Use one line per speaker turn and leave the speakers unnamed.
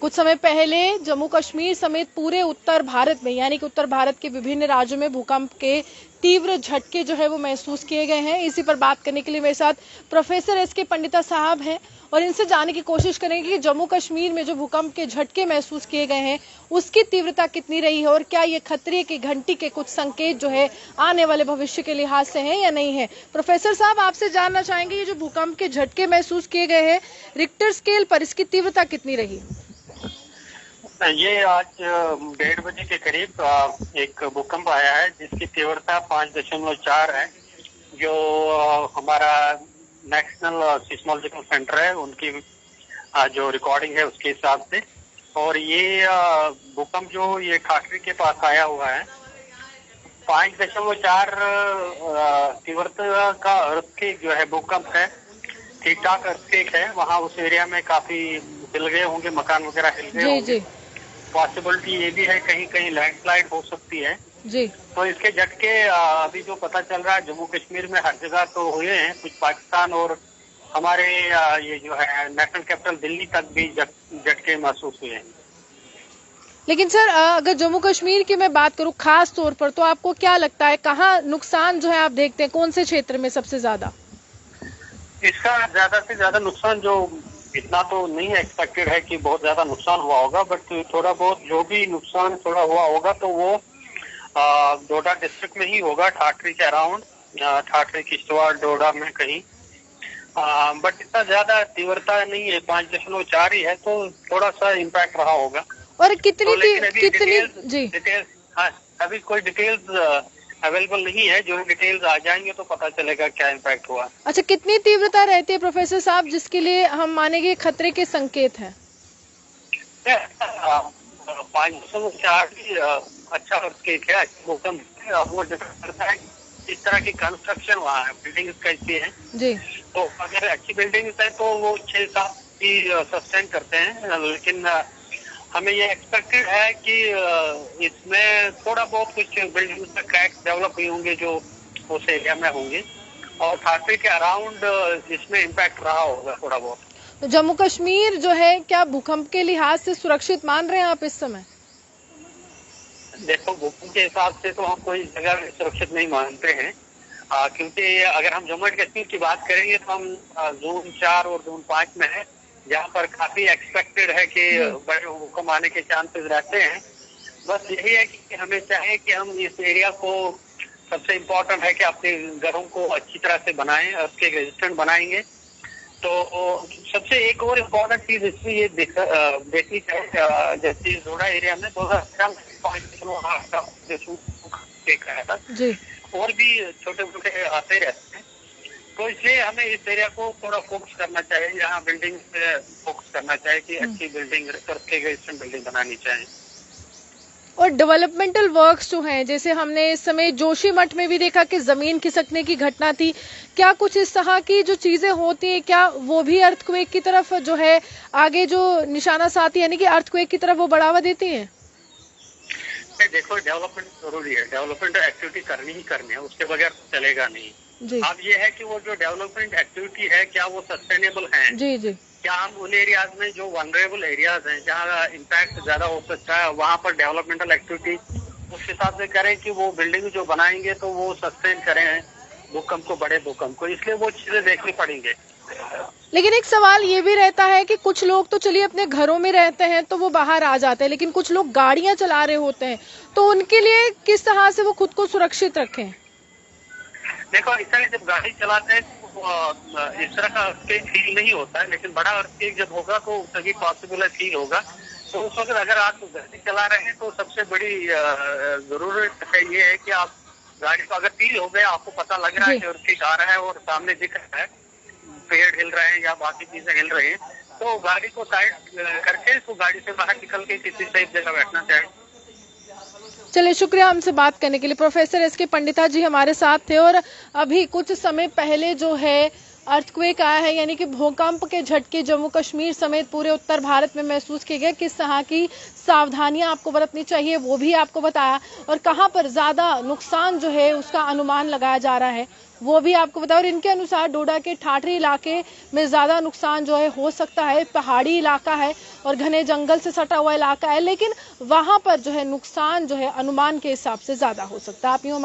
कुछ समय पहले जम्मू कश्मीर समेत पूरे उत्तर भारत में, यानी कि उत्तर भारत के विभिन्न राज्यों में भूकंप के तीव्र झटके जो है वो महसूस किए गए हैं। इसी पर बात करने के लिए मेरे साथ प्रोफेसर एसके पंडिता साहब हैं और इनसे जानने की कोशिश करेंगे कि जम्मू कश्मीर में जो भूकंप के झटके महसूस किए गए हैं उसकी तीव्रता कितनी रही है और क्या ये खतरे की घंटी के कुछ संकेत जो है आने वाले भविष्य के लिहाज से हैं या नहीं है। प्रोफेसर साहब, आपसे जानना चाहेंगे ये जो भूकंप के झटके महसूस किए गए हैं रिक्टर स्केल पर, इसकी तीव्रता कितनी रही?
ये आज 1:30 बजे के करीब एक भूकंप आया है जिसकी तीव्रता 5.4 है, जो हमारा नेशनल सिस्मोलॉजिकल सेंटर है उनकी जो रिकॉर्डिंग है उसके हिसाब से। और ये भूकंप जो ये ठाकरे के पास आया हुआ है 5.4 तीव्रता का अर्थक्वेक जो है भूकंप है, ठीक ठाक अर्थक्वेक है। वहाँ उस एरिया में काफी हिल गए होंगे, मकान वगैरह हिल गए होंगे। पॉसिबिलिटी ये भी है कहीं कहीं लैंडस्लाइड हो सकती है
जी।
तो इसके झटके अभी जो पता चल रहा है जम्मू कश्मीर में हर जगह तो हुए हैं, कुछ पाकिस्तान और हमारे ये जो है नेशनल कैपिटल दिल्ली तक भी झटके महसूस हुए हैं।
लेकिन सर, अगर जम्मू कश्मीर की मैं बात करूं खास तौर पर, तो आपको क्या लगता है कहाँ नुकसान जो है आप देखते हैं, कौन से क्षेत्र में सबसे ज्यादा?
इसका ज्यादा से ज्यादा नुकसान जो इतना तो नहीं एक्सपेक्टेड है कि बहुत ज्यादा नुकसान हुआ होगा, बट थोड़ा बहुत जो भी नुकसान थोड़ा हुआ होगा तो वो डोडा डिस्ट्रिक्ट में ही होगा, ठाकरे के अराउंड, ठाकरे किश्तवाड़ डोडा में कहीं। बट इतना ज्यादा तीव्रता नहीं है, 5.4 ही है, तो थोड़ा सा इम्पैक्ट रहा होगा।
और कितनी
जी डिटेल्स, हाँ अभी कोई डिटेल्स अवेलेबल नहीं है, जो डिटेल्स आ जाएंगे तो पता चलेगा क्या इम्पैक्ट हुआ।
अच्छा, कितनी तीव्रता रहती है प्रोफेसर साहब जिसके लिए हम मानेंगे खतरे के संकेत हैं?
5.4 अच्छा अर्थक्वेक है, भूकंप है। वो डिपेंड करता है इस तरह की कंस्ट्रक्शन वहाँ है, बिल्डिंग्स कैसी है जी। तो अगर अच्छी बिल्डिंग्स है तो वो 6-7 भी सस्टेन करते हैं, लेकिन हमें ये एक्सपेक्टेड है कि इसमें थोड़ा बहुत कुछ बिल्डिंग्स में क्रैक्स डेवलप हुए होंगे जो उस एरिया में होंगे, और ठाकरे के अराउंड इसमें इम्पैक्ट रहा होगा थोड़ा बहुत।
तो जम्मू कश्मीर जो है क्या भूकंप के लिहाज से सुरक्षित मान रहे हैं आप इस समय?
देखो, भूकंप के हिसाब से तो हम कोई जगह सुरक्षित नहीं मानते हैं, क्योंकि अगर हम जम्मू एंड कश्मीर की बात करेंगे तो हम जोन 4 और जोन 5 में है, जहाँ पर काफी एक्सपेक्टेड है कि बड़े भूकंप आने के चांसेस रहते हैं। बस यही है कि हमें चाहे कि हम इस एरिया को, सबसे इम्पोर्टेंट है कि अपने घरों को अच्छी तरह से बनाएं, उसके रेजिस्टेंट बनाएंगे। तो सबसे एक और इम्पोर्टेंट चीज इसमें ये देखनी चाहिए, जैसे जोड़ा एरिया में 2018 देखा था और भी छोटे मोटे आते रहते हैं, तो इसलिए हमें इस एरिया को थोड़ा फोकस करना चाहिए, यहाँ बिल्डिंग पे फोकस करना चाहिए कि अच्छी बिल्डिंग करके बिल्डिंग बनानी चाहिए।
और डेवलपमेंटल वर्क्स जो हैं, जैसे हमने इस समय जोशीमठ में भी देखा कि जमीन खिसकने की घटना थी, क्या कुछ इस तरह की जो चीजें होती है क्या वो भी अर्थक्वेक की तरफ जो है आगे जो निशाना साधी, यानी कि अर्थक्वेक की तरफ वो बढ़ावा देती है?
देखो, डेवलपमेंट जरूरी है, डेवलपमेंट एक्टिविटी करनी ही करनी है, उसके बगैर चलेगा नहीं। अब ये है कि वो जो डेवलपमेंट एक्टिविटी है क्या वो सस्टेनेबल है? जी जी। क्या हम उन एरियाज में जो वनरेबल एरियाज हैं, जहाँ इम्पैक्ट ज्यादा हो सकता है, वहाँ पर डेवलपमेंटल एक्टिविटी उस हिसाब से करें कि वो बिल्डिंग जो बनाएंगे तो वो सस्टेन करें भूकंप को, बड़े भूकंप को, इसलिए वो चीजें देखनी पड़ेंगे।
लेकिन एक सवाल ये भी रहता है कि कुछ लोग तो चलिए अपने घरों में रहते हैं तो वो बाहर आ जाते हैं, लेकिन कुछ लोग गाड़ियां चला रहे होते हैं, तो उनके लिए किस तरह से वो खुद को सुरक्षित रखें?
देखो, इस तरह जब गाड़ी चलाते हैं तो इस तरह का अर्थक्वेक फील नहीं होता है, लेकिन बड़ा अर्थक्वेक जब होगा तो तभी पॉसिबल फील होगा। तो उस वक्त अगर आप गाड़ी चला रहे हैं तो सबसे बड़ी जरूरत है ये है कि आप गाड़ी को अगर फील हो गया, आपको पता लग रहा है कि अर्थक्वेक आ रहा है और सामने दिख रहा है, पेड़ हिल रहे हैं या बाकी चीजें हिल रही हैं, तो गाड़ी को साइड करके तो गाड़ी से बाहर निकल के किसी सेफ जगह बैठना चाहिए।
चलिए, शुक्रिया हमसे बात करने के लिए। प्रोफेसर एसके पंडिता जी हमारे साथ थे। और अभी कुछ समय पहले जो है अर्थक्वेक आया है, यानी कि भूकंप के झटके जम्मू कश्मीर समेत पूरे उत्तर भारत में महसूस किए गए। किस तरह की सावधानियां आपको बरतनी चाहिए वो भी आपको बताया, और कहां पर ज्यादा नुकसान जो है उसका अनुमान लगाया जा रहा है वो भी आपको बताया। और इनके अनुसार डोडा के ठाठरी इलाके में ज्यादा नुकसान जो है हो सकता है। पहाड़ी इलाका है और घने जंगल से सटा हुआ इलाका है, लेकिन वहां पर जो है नुकसान जो है अनुमान के हिसाब से ज्यादा हो सकता है। आप यूं